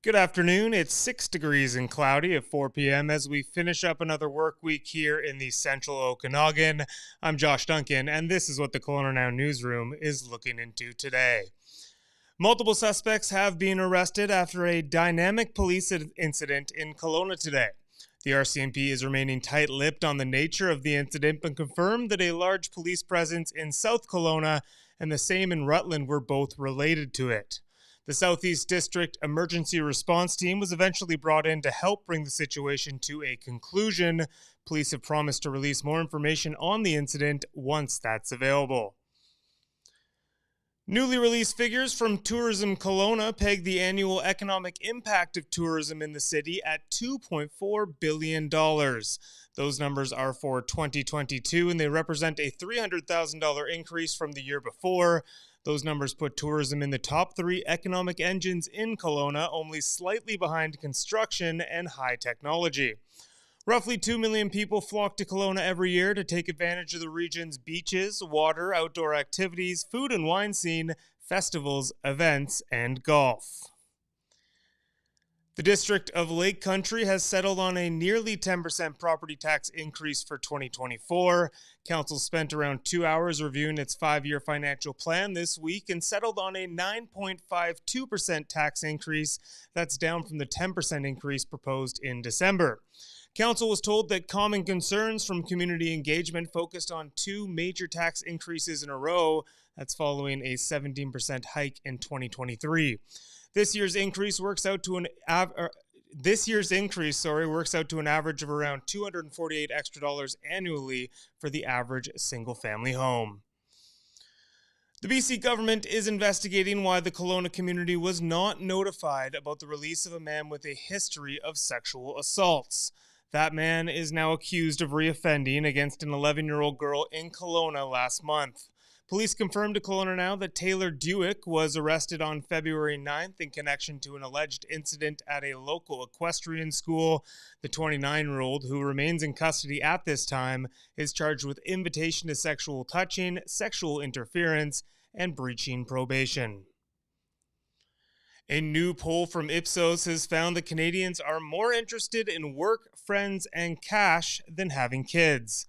Good afternoon. It's 6 degrees and cloudy at 4 p.m. as we finish up another work week here in the central Okanagan. I'm Josh Duncan, and this is what the Kelowna Now newsroom is looking into today. Multiple suspects have been arrested after a dynamic police incident in Kelowna today. The RCMP is remaining tight-lipped on the nature of the incident, but confirmed that a large police presence in South Kelowna and the same in Rutland were both related to it. The Southeast District Emergency Response Team was eventually brought in to help bring the situation to a conclusion. Police have promised to release more information on the incident once that's available. Newly released figures from Tourism Kelowna peg the annual economic impact of tourism in the city at $2.4 billion. Those numbers are for 2022, and they represent a $300,000 increase from the year before. Those numbers put tourism in the top 3 economic engines in Kelowna, only slightly behind construction and high technology. Roughly 2 million people flock to Kelowna every year to take advantage of the region's beaches, water, outdoor activities, food and wine scene, festivals, events, and golf. The District of Lake Country has settled on a nearly 10% property tax increase for 2024. Council spent around 2 hours reviewing its 5-year financial plan this week and settled on a 9.52% tax increase. That's down from the 10% increase proposed in December. Council was told that common concerns from community engagement focused on 2 major tax increases in a row. That's following a 17% hike in 2023. This year's increase works out to an average of around $248 extra annually for the average single-family home. The BC government is investigating why the Kelowna community was not notified about the release of a man with a history of sexual assaults. That man is now accused of reoffending against an 11-year-old girl in Kelowna last month. Police confirmed to Kelowna Now that Taylor Dewick was arrested on February 9th in connection to an alleged incident at a local equestrian school. The 29-year-old, who remains in custody at this time, is charged with invitation to sexual touching, sexual interference, and breaching probation. A new poll from Ipsos has found that Canadians are more interested in work, friends, and cash than having kids.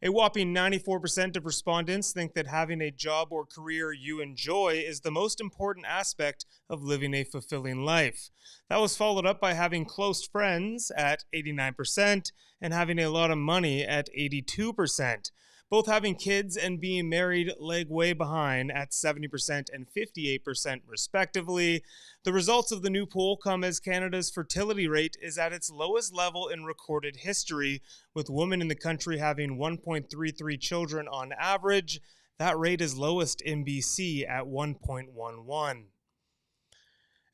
A whopping 94% of respondents think that having a job or career you enjoy is the most important aspect of living a fulfilling life. That was followed up by having close friends at 89% and having a lot of money at 82%. Both having kids and being married lag way behind at 70% and 58% respectively. The results of the new poll come as Canada's fertility rate is at its lowest level in recorded history, with women in the country having 1.33 children on average. That rate is lowest in BC at 1.11.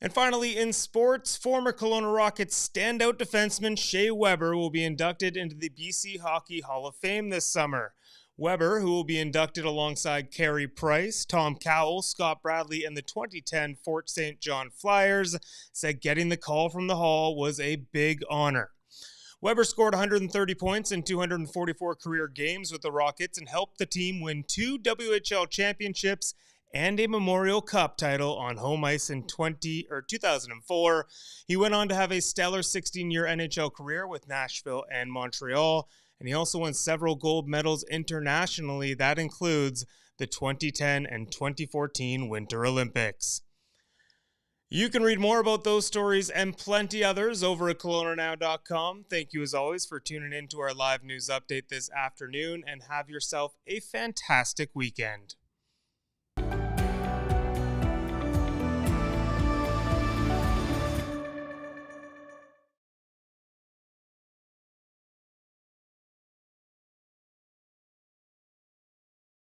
And finally, in sports, former Kelowna Rockets standout defenseman Shea Weber will be inducted into the BC Hockey Hall of Fame this summer. Weber, who will be inducted alongside Carey Price, Tom Cowell, Scott Bradley, and the 2010 Fort St. John Flyers, said getting the call from the Hall was a big honor. Weber scored 130 points in 244 career games with the Rockets and helped the team win 2 WHL championships and a Memorial Cup title on home ice in 2004. He went on to have a stellar 16-year NHL career with Nashville and Montreal, and he also won several gold medals internationally. That includes the 2010 and 2014 Winter Olympics. You can read more about those stories and plenty others over at KelownaNow.com. Thank you as always for tuning in to our live news update this afternoon, and have yourself a fantastic weekend.